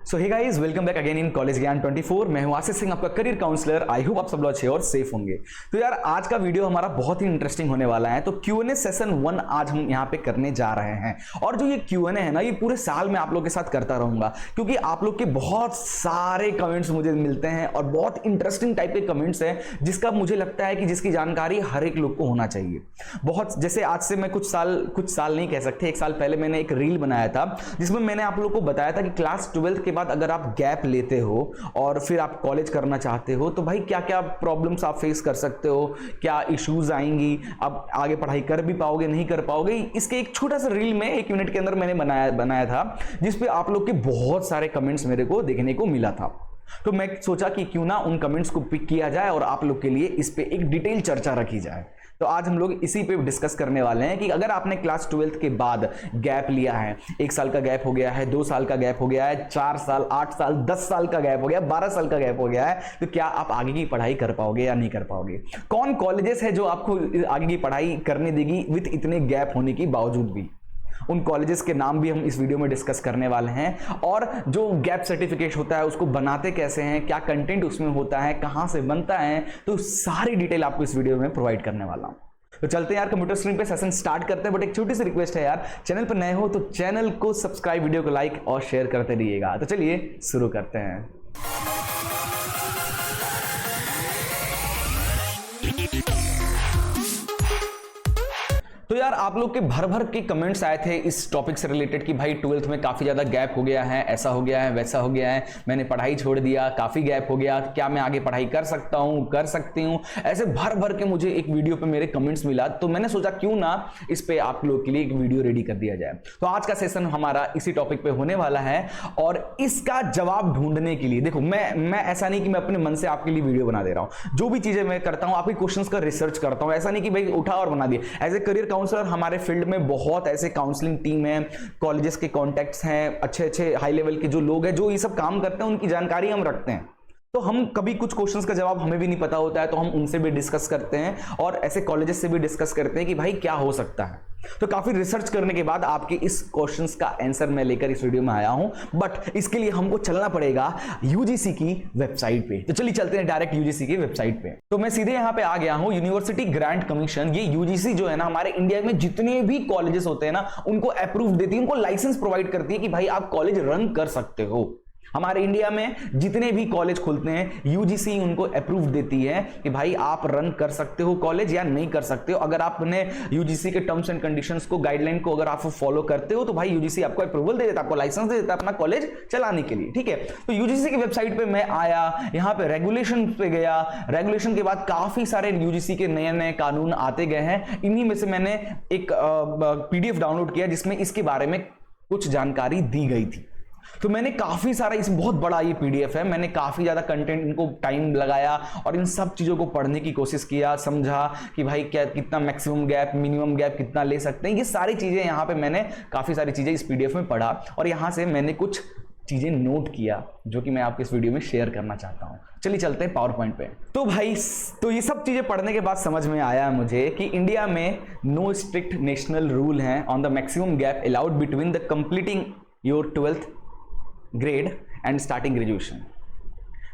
So hey guys, welcome back again in college Gyan 24। मैं हूं आशीष सिंह, आपका करियर काउंसलर। आई होप आप सब लोग अच्छे और सेफ होंगे। तो यार आज का वीडियो हमारा बहुत ही इंटरेस्टिंग होने वाला है। तो Q&A सेशन 1 आज हम यहां पे करने जा रहे हैं। और जो ये Q&A है ना, ये पूरे साल में आप लोग के साथ करता रहूंगा, क्योंकि आप लोग के बहुत सारे कमेंट्स मुझे मिलते हैं और बहुत इंटरेस्टिंग टाइप के कमेंट्स हैं, जिसका मुझे लगता है कि जिसकी जानकारी हर एक लोग को होना चाहिए। बहुत जैसे आज से मैं कुछ साल नहीं कह सकते, एक साल पहले मैंने एक रील बनाया था जिसमें मैंने आप लोग को बताया था कि क्लास 12th के बाद अगर आप गैप लेते हो और फिर आप कॉलेज करना चाहते हो तो भाई क्या क्या प्रॉब्लम्स आप फेस कर सकते हो, क्या इश्यूज आएंगी, आप आगे पढ़ाई कर भी पाओगे नहीं कर पाओगे। इसके एक छोटा सा रील में 1 मिनट के अंदर मैंने बनाया था, जिसपे आप लोग के बहुत सारे कमेंट्स मेरे को देखने को मिला था। तो मैं सोचा कि क्यों ना उन कमेंट्स को पिक किया जाए और आप लोग के लिए इस पे एक डिटेल चर्चा रखी जाए। तो आज हम लोग इसी पे डिस्कस करने वाले हैं कि अगर आपने क्लास 12th के बाद गैप लिया है, 1 साल का गैप हो गया है, 2 साल का गैप हो गया है, 4 साल, 8 साल, 10 साल का गैप हो गया, 12 साल का गैप हो गया है, तो क्या आप आगे की पढ़ाई कर पाओगे या नहीं कर पाओगे। कौन कॉलेजेस है जो आपको आगे की पढ़ाई करने देगी विद इतने गैप होने के बावजूद भी। उन कॉलेजेस के नाम भी हम इस वीडियो में डिस्कस करने वाले हैं। और जो गैप सर्टिफिकेट होता है उसको बनाते कैसे हैं, क्या कंटेंट उसमें होता है, कहां से बनता है, तो सारी डिटेल आपको इस वीडियो में प्रोवाइड करने वाला हूं। तो चलते हैं यार कंप्यूटर स्क्रीन पे सेशन स्टार्ट करते हैं। बट एक छोटी सी रिक्वेस्ट है यार, चैनल पर नए हो तो चैनल को सब्सक्राइब, वीडियो को लाइक और शेयर करते रहिएगा। तो चलिए शुरू करते हैं। तो यार आप लोग के भर भर के कमेंट्स आए थे इस टॉपिक से रिलेटेड कि भाई 12th में काफ़ी ज़्यादा गैप हो गया है, ऐसा हो गया है, वैसा हो गया है, मैंने पढ़ाई छोड़ दिया, काफ़ी गैप हो गया, क्या मैं आगे पढ़ाई कर सकता हूँ, कर सकती हूँ। ऐसे भर भर के मुझे एक वीडियो पे मेरे कमेंट्स मिला, तो मैंने सोचा क्यों ना इस पे आप लोग के लिए एक वीडियो रेडी कर दिया जाए। तो आज का सेशन हमारा इसी टॉपिक पे होने वाला है और इसका जवाब ढूंढने के लिए देखो, मैं ऐसा नहीं कि मैं अपने मन से आपके लिए वीडियो बना दे रहा हूँ। जो भी चीज़ें मैं करता हूँ आपके क्वेश्चंस का रिसर्च करता हूँ, ऐसा नहीं कि भाई उठा और बना दिया। एज ए करियर काउंसलर हमारे फील्ड में बहुत ऐसे काउंसलिंग टीम है, कॉलेजेस के कॉन्टैक्ट्स हैं, अच्छे अच्छे हाई लेवल के जो लोग हैं जो ये सब काम करते हैं, उनकी जानकारी हम रखते हैं। तो हम कभी कुछ क्वेश्चंस का जवाब हमें भी नहीं पता होता है, तो हम उनसे भी डिस्कस करते हैं और ऐसे कॉलेजेस से भी डिस्कस करते हैं कि भाई क्या हो सकता है। तो काफी रिसर्च करने के बाद आपके इस क्वेश्चंस का आंसर मैं लेकर इस वीडियो में आया हूं। बट इसके लिए हमको चलना पड़ेगा यूजीसी की वेबसाइट पे। तो चलिए चलते हैं डायरेक्ट यूजीसी की वेबसाइट पे। तो मैं सीधे यहां पे आ गया हूं। यूनिवर्सिटी ग्रांट कमीशन, ये यूजीसी जो है ना, हमारे इंडिया में जितने भी कॉलेजेस होते हैं ना, उनको अप्रूव देती है, उनको लाइसेंस प्रोवाइड करती है कि भाई आप कॉलेज रन कर सकते हो। हमारे इंडिया में जितने भी कॉलेज खुलते हैं यूजीसी उनको अप्रूव देती है कि भाई आप रन कर सकते हो कॉलेज या नहीं कर सकते हो। अगर आपने यूजीसी के टर्म्स एंड कंडीशंस को, गाइडलाइन को अगर आप फॉलो करते हो तो भाई यूजीसी आपको अप्रूवल दे देता है, आपको लाइसेंस दे देता है अपना कॉलेज चलाने के लिए। ठीक है, तो यूजीसी की वेबसाइट पे मैं आया, यहां पे रेगुलेशन पे गया। रेगुलेशन के बाद काफी सारे यूजीसी के नए नए कानून आते गए हैं। इन्हीं में से मैंने एक पीडीएफ डाउनलोड किया जिसमें इसके बारे में कुछ जानकारी दी गई थी। तो मैंने काफी सारा, इस बहुत बड़ा ये पीडीएफ है, मैंने काफी ज्यादा कंटेंट, इनको टाइम लगाया और इन सब चीजों को पढ़ने की कोशिश किया, समझा कि भाई क्या कितना मैक्सिमम गैप, मिनिमम गैप कितना ले सकते हैं। ये सारी चीजें यहाँ पे मैंने काफी सारी चीजें इस पीडीएफ में पढ़ा और यहाँ से मैंने कुछ चीजें नोट किया जो कि मैं आपके इस वीडियो में शेयर करना चाहता हूं। चलिए चलते हैं पावर पॉइंट पे। तो भाई, तो ये सब चीजें पढ़ने के बाद समझ में आया मुझे कि इंडिया में नो स्ट्रिक्ट नेशनल रूल है on the maximum gap allowed between the completing your 12th grade and starting graduation.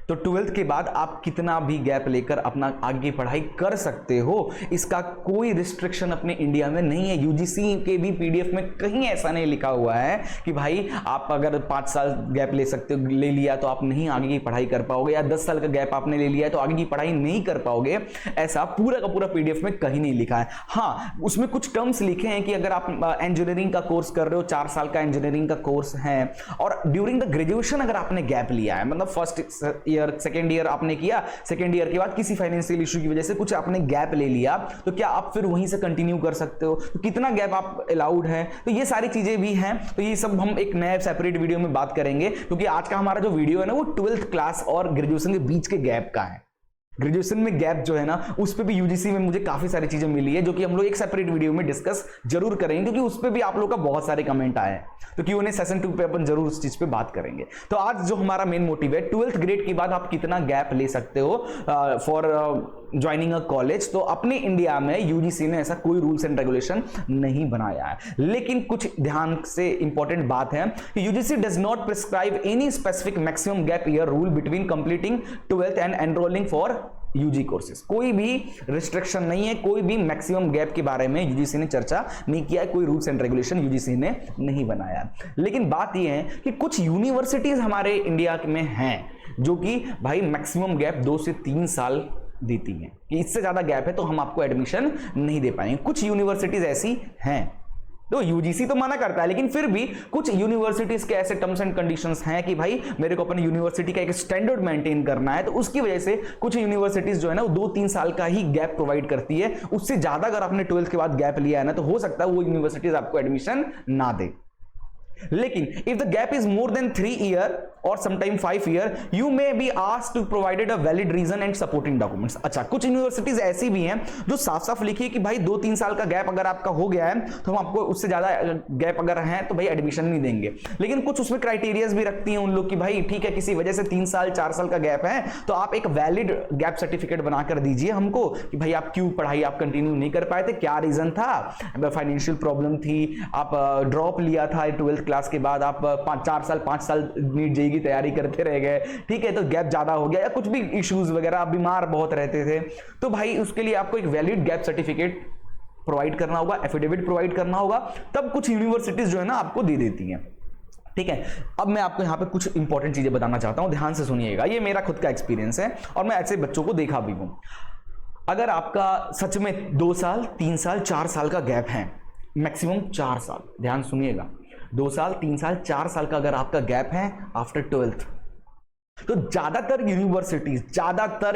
तो 12th के बाद आप कितना भी गैप लेकर अपना आगे की पढ़ाई कर सकते हो, इसका कोई रिस्ट्रिक्शन अपने इंडिया में नहीं है। यूजीसी के भी पीडीएफ में कहीं ऐसा नहीं लिखा हुआ है कि भाई आप अगर 5 साल गैप ले सकते हो, ले लिया तो आप नहीं आगे की पढ़ाई कर पाओगे, या 10 साल का गैप आपने ले लिया है तो आगे की पढ़ाई नहीं कर पाओगे। ऐसा पूरा का पूरा पीडीएफ में कहीं नहीं लिखा है। हाँ, उसमें कुछ टर्म्स लिखे हैं कि अगर आप इंजीनियरिंग का कोर्स कर रहे हो, 4 साल का इंजीनियरिंग का कोर्स है, और ड्यूरिंग द ग्रेजुएशन अगर आपने गैप लिया है, मतलब फर्स्ट ईयर, सेकेंड ईयर आपने किया, सेकेंड ईयर के बाद किसी फाइनेंशियल इशू की वजह से कुछ आपने गैप ले लिया, तो क्या आप फिर वहीं से कंटिन्यू कर सकते हो, तो कितना गैप आप अलाउड है, तो ये सारी चीजें भी हैं। तो ये सब हम एक नए सेपरेट वीडियो में बात करेंगे, क्योंकि आज का हमारा जो वीडियो है ना वो 12th क्लास और ग्रेजुएशन के बीच के गैप का है। ग्रेजुएशन में गैप जो है ना, उस पे भी यूजीसी में मुझे काफी सारी चीजें मिली है जो कि हम लोग एक सेपरेट वीडियो में डिस्कस जरूर करेंगे, क्योंकि उस पे भी आप लोग का बहुत सारे कमेंट आए हैं। तो Q&A सेशन 2 पे अपन जरूर उस चीज पे बात करेंगे। तो आज जो हमारा मेन मोटिव है, 12th ग्रेड के बाद आप कितना गैप ले सकते हो फॉर ज्वाइनिंग अ कॉलेज, तो अपने इंडिया में यूजीसी ने ऐसा कोई रूल्स एंड रेगुलेशन नहीं बनाया है। लेकिन कुछ ध्यान से इंपॉर्टेंट बात है कि UGC does not prescribe any specific maximum gap year rule between completing 12th and enrolling for UG courses. कोई भी रिस्ट्रिक्शन नहीं है, कोई भी मैक्सिमम गैप के बारे में यूजीसी ने चर्चा नहीं किया है, कोई रूल्स एंड रेगुलेशन यूजीसी ने नहीं बनाया। लेकिन बात यह है कि कुछ यूनिवर्सिटीज हमारे इंडिया में हैं जो कि भाई मैक्सिमम गैप 2 से 3 साल देती हैं कि इससे ज्यादा गैप है तो हम आपको एडमिशन नहीं दे पाएंगे। कुछ यूनिवर्सिटीज ऐसी हैं, तो यूजीसी तो मना करता है, लेकिन फिर भी कुछ यूनिवर्सिटीज के ऐसे टर्म्स एंड कंडीशंस हैं कि भाई मेरे को अपनी यूनिवर्सिटी का एक स्टैंडर्ड मेंटेन करना है, तो उसकी वजह से कुछ यूनिवर्सिटीज जो है ना वो 2-3 साल का ही गैप प्रोवाइड करती है। उससे ज्यादा अगर आपने 12th के बाद गैप लिया है ना तो हो सकता है वो यूनिवर्सिटीज आपको एडमिशन ना दे। लेकिन if the gap is more than 3 year और sometime 5 year, you may be asked to provided a valid reason and supporting documents. अच्छा, कुछ यूनिवर्सिटीज ऐसी भी हैं जो साफ साफ लिखी है कि भाई 2-3 साल का गैप अगर आपका हो गया है तो हम आपको उससे ज्यादा गैप अगर है तो भाई एडमिशन नहीं देंगे। लेकिन कुछ उसमें क्राइटेरियाज भी रखती हैं उन लोग कि भाई ठीक है, किसी वजह से 3 साल 4 साल का गैप है तो आप एक वैलिड गैप सर्टिफिकेट बनाकर दीजिए हमको कि भाई आप क्यों पढ़ाई आप कंटिन्यू नहीं कर पाए थे, क्या रीजन था, फाइनेंशियल प्रॉब्लम थी, आप ड्रॉप लिया था 12th क्लास के बाद, आप 5 साल नीट जेईई की तैयारी करते रह गए, ठीक है, तो गैप ज्यादा हो गया या कुछ भी इश्यूज वगैरह, आप बीमार बहुत रहते थे, तो भाई उसके लिए आपको एक वैलिड गैप सर्टिफिकेट प्रोवाइड करना होगा, एफिडेविट प्रोवाइड करना होगा, तब कुछ यूनिवर्सिटीज जो है ना आपको दे देती हैं। ठीक है, अब मैं आपको यहां पे कुछ इंपॉर्टेंट चीजें बताना चाहता हूं, ध्यान से सुनिएगा, ये मेरा खुद का एक्सपीरियंस है और मैं ऐसे बच्चों को देखा भी हूं। अगर आपका सच में 2 साल 3 साल 4 साल का गैप है, मैक्सिमम 4 साल, ध्यान सुनिएगा, 2 साल 3 साल 4 साल का अगर आपका गैप है आफ्टर 12th, तो ज्यादातर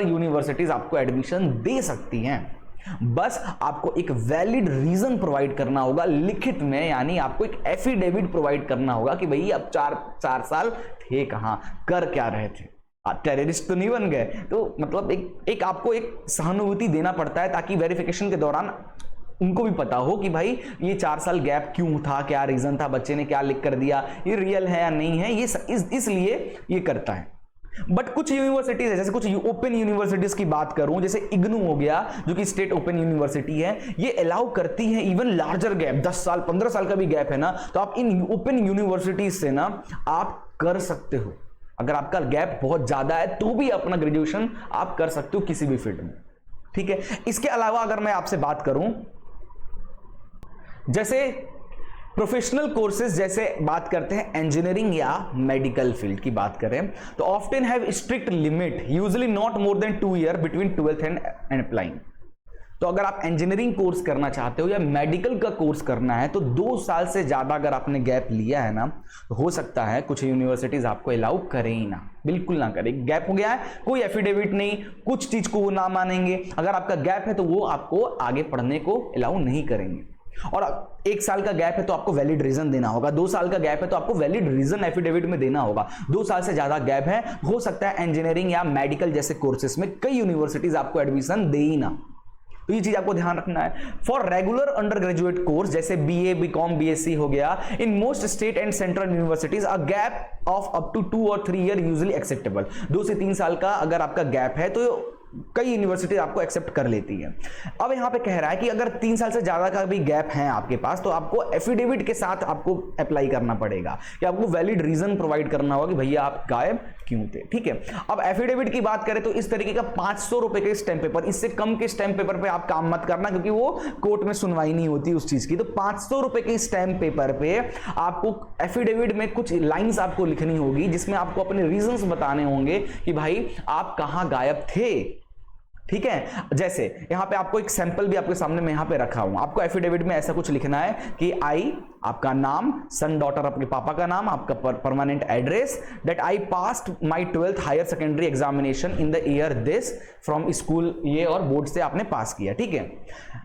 यूनिवर्सिटीज आपको एडमिशन दे सकती हैं। बस आपको एक वैलिड रीजन प्रोवाइड करना होगा लिखित में, यानी आपको एक एफिडेविट प्रोवाइड करना होगा कि भाई अब 4 साल थे कहां, कर क्या रहे थे, टेररिस्ट तो नहीं बन गए। तो मतलब एक आपको एक सहानुभूति देना पड़ता है ताकि वेरिफिकेशन के दौरान उनको भी पता हो कि भाई ये 4 साल गैप क्यों था, क्या रीजन था, बच्चे ने क्या लिख कर दिया, ये रियल है या नहीं है, ये इसलिए ये करता है। बट कुछ यूनिवर्सिटीज है, जैसे कुछ ओपन यूनिवर्सिटीज की बात करूं, जैसे इग्नू हो गया जो कि स्टेट ओपन यूनिवर्सिटी है, ये अलाउ करती है इवन लार्जर गैप, 10 साल 15 साल का भी गैप है ना, तो आप इन ओपन यूनिवर्सिटीज से ना आप कर सकते हो। अगर आपका गैप बहुत ज्यादा है तो भी अपना ग्रेजुएशन आप कर सकते हो किसी भी फील्ड में। ठीक है, इसके अलावा अगर मैं आपसे बात करूं, जैसे प्रोफेशनल कोर्सेज, जैसे बात करते हैं इंजीनियरिंग या मेडिकल फील्ड की बात करें, तो often have strict limit, usually not more than 2 year between 12th and applying. तो अगर आप इंजीनियरिंग कोर्स करना चाहते हो या मेडिकल का कोर्स करना है तो 2 साल से ज्यादा अगर आपने गैप लिया है ना, तो हो सकता है कुछ यूनिवर्सिटीज आपको अलाउ करें ही ना, बिल्कुल ना करें। गैप हो गया है, कोई एफिडेविट नहीं, कुछ चीज को वो ना मानेंगे। अगर आपका गैप है तो वो आपको आगे पढ़ने को अलाउ नहीं करेंगे। और 1 साल का गैप है तो आपको वैलिड रीजन देना होगा, 2 साल का गैप है तो आपको वैलिड रीजन एफिडेविट में देना होगा। 2 साल से ज्यादा गैप है, हो सकता है इंजीनियरिंग या मेडिकल जैसे कोर्सेज में कई यूनिवर्सिटीज आपको एडमिशन दे ही ना, तो ये चीज आपको ध्यान रखना है। For regular under graduate course जैसे बीए, बीकॉम, बीएससी हो गया, in most state and central universities a gap of up to 2 और 3 ईयर यूजुअली एक्सेप्टेबल। 2 से 3 साल का अगर आपका गैप है तो कई यूनिवर्सिटी आपको एक्सेप्ट कर लेती है। अब यहां पे कह रहा है कि अगर 3 साल से ज्यादा का भी गैप है आपके पास तो आपको एफिडेविट के साथ आपको अप्लाई करना पड़ेगा कि आपको वैलिड रीजन प्रोवाइड करना होगा कि भैया आप गायब क्यों थे। ठीक है, अब एफिडेविट की बात करें तो इस तरीके का 500 रुपए के स्टैंप पेपर, इससे कम के स्टैंप पेपर पे आप काम मत करना क्योंकि वो कोर्ट में सुनवाई नहीं होती उस चीज की। तो 500 रुपए के स्टैंप पेपर पे आपको एफिडेविट में कुछ लाइंस आपको लिखनी होगी जिसमें आपको अपने रीजंस बताने होंगे कि भाई आप कहां गायब थे। ठीक है, जैसे यहां पे आपको एक सैंपल भी आपके सामने मैं यहां पे रखा हूं। आपको एफिडेविट में ऐसा कुछ लिखना है कि आई, आपका नाम, सन डॉटर आपके पापा का नाम, आपका permanent address, that I passed my 12th higher secondary examination in the year this, from school ये और बोर्ड से आपने पास किया। ठीक है,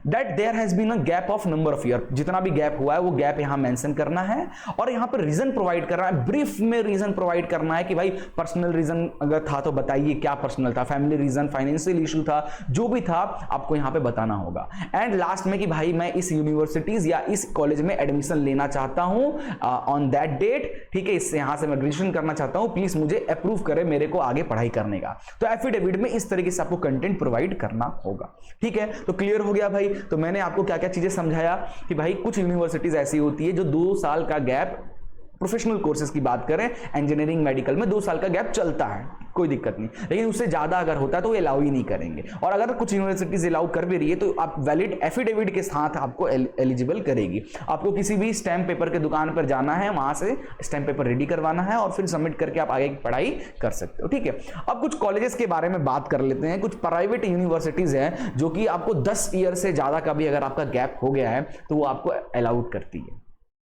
that there has been a gap of number of year, जितना भी गैप हुआ है वो गैप यहां मेंशन करना है और यहां पर रीजन प्रोवाइड करना है, ब्रीफ में रीजन प्रोवाइड करना है कि भाई पर्सनल रीजन अगर था तो बताइए क्या पर्सनल था, फैमिली रीजन, फाइनेंशियल इशू था, जो भी था आपको यहां पे बताना होगा। एंड लास्ट में कि भाई मैं इस यूनिवर्सिटीज या इस कॉलेज में एडमिशन लेना चाहता हूं ऑन दैट डेट, ठीक है, इससे यहां से मैं ग्रेजुएशन करना चाहता हूं, प्लीज मुझे अप्रूव करें मेरे को आगे पढ़ाई करने का। तो एफिडेविट में इस तरीके से आपको कंटेंट प्रोवाइड करना होगा। ठीक है, तो क्लियर हो गया भाई। तो मैंने आपको क्या क्या चीजें समझाया कि भाई कुछ यूनिवर्सिटीज ऐसी होती है जो 2 साल का गैप, प्रोफेशनल कोर्सेज की बात करें इंजीनियरिंग मेडिकल में 2 साल का गैप चलता है, कोई दिक्कत नहीं, लेकिन उससे ज्यादा अगर होता है तो वो अलाउ ही नहीं करेंगे। और अगर कुछ यूनिवर्सिटीज अलाउ कर भी रही है तो आप वैलिड एफिडेविट के साथ आपको एलिजिबल करेगी। आपको किसी भी स्टैम्प पेपर के दुकान पर जाना है, वहां से स्टैम्प पेपर रेडी करवाना है और फिर सबमिट करके आप आगे की पढ़ाई कर सकते हो। ठीक है, अब कुछ कॉलेजेस के बारे में बात कर लेते हैं। कुछ प्राइवेट यूनिवर्सिटीज हैं जो कि आपको 10 ईयर से ज्यादा का भी अगर आपका गैप हो गया है तो वो आपको अलाउड करती है।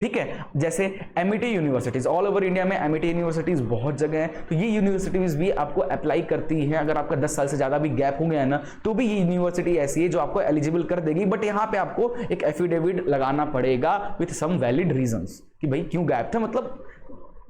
ठीक है, जैसे Amity universities, all over India में एमिटी यूनिवर्सिटीज बहुत जगह हैं, तो ये यूनिवर्सिटीज भी आपको अप्लाई करती हैं। अगर आपका 10 साल से ज्यादा भी गैप हो गया है ना, तो भी ये यूनिवर्सिटी ऐसी है जो आपको एलिजिबल कर देगी। बट यहाँ पे आपको एक एफिडेविट लगाना पड़ेगा विथ सम वैलिड रीजंस कि भाई क्यों गैप था, मतलब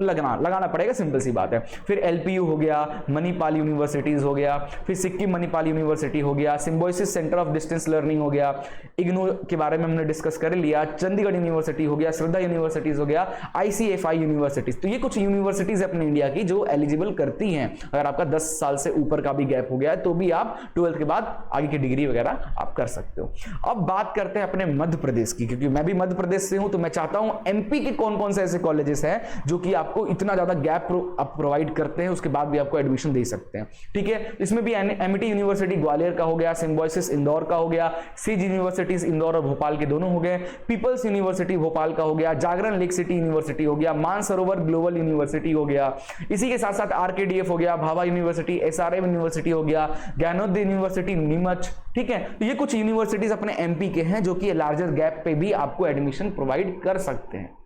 लगाना पड़ेगा, सिंपल सी बात है। फिर एलपीयू हो गया, मणिपाल यूनिवर्सिटीज हो गया, फिर सिक्किम मणिपाल यूनिवर्सिटी हो गया, Symbiosis centre of distance learning हो गया, इग्नू के बारे में हमने डिस्कस कर लिया, चंडीगढ़ यूनिवर्सिटी हो गया, श्रद्धा यूनिवर्सिटीज हो गया, आईसीएफआई यूनिवर्सिटीज। तो ये कुछ यूनिवर्सिटीज अपने इंडिया की जो एलिजिबल करती हैं। अगर आपका 10 साल से ऊपर का भी गैप हो गया है तो भी आप 12th के बाद आगे की डिग्री वगैरह आप कर सकते हो। अब बात करते हैं अपने मध्य प्रदेश की, क्योंकि मैं भी मध्य प्रदेश से हूं, तो मैं चाहता हूं एमपी के कौन कौन से ऐसे कॉलेजेस हैं जो कि आपको इतना ज्यादा गैप आप प्रोवाइड करते हैं, उसके बाद भी आपको एडमिशन दे सकते हैं। ठीक है, इसमें भी एमिटी यूनिवर्सिटी ग्वालियर का हो गया, सिम्बोसिस इंदौर का हो गया, सिज यूनिवर्सिटीज इंदौर और भोपाल के दोनों हो गए, पीपल्स यूनिवर्सिटी भोपाल का हो गया, जागरण लेक सिटी यूनिवर्सिटी हो गया, मानसरोवर ग्लोबल यूनिवर्सिटी हो गया, इसी के साथ साथ आरकेडीएफ हो गया, भाभा यूनिवर्सिटी, एसआरएम यूनिवर्सिटी हो गया, ज्ञानोदय यूनिवर्सिटी नीमच। ठीक है, तो ये कुछ यूनिवर्सिटीज अपने एमपी के हैं जो कि लार्जर गैप पे भी आपको एडमिशन प्रोवाइड कर सकते हैं।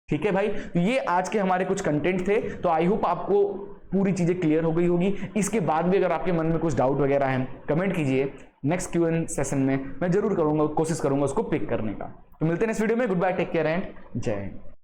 ठीक है भाई, तो ये आज के हमारे कुछ कंटेंट थे। तो आई होप आपको पूरी चीजें क्लियर हो गई होगी। इसके बाद भी अगर आपके मन में कुछ डाउट वगैरह है कमेंट कीजिए, नेक्स्ट Q&A सेशन में मैं जरूर करूंगा, कोशिश करूंगा उसको पिक करने का। तो मिलते हैं नेक्स्ट वीडियो में। Good bye, take care and जय हिंद।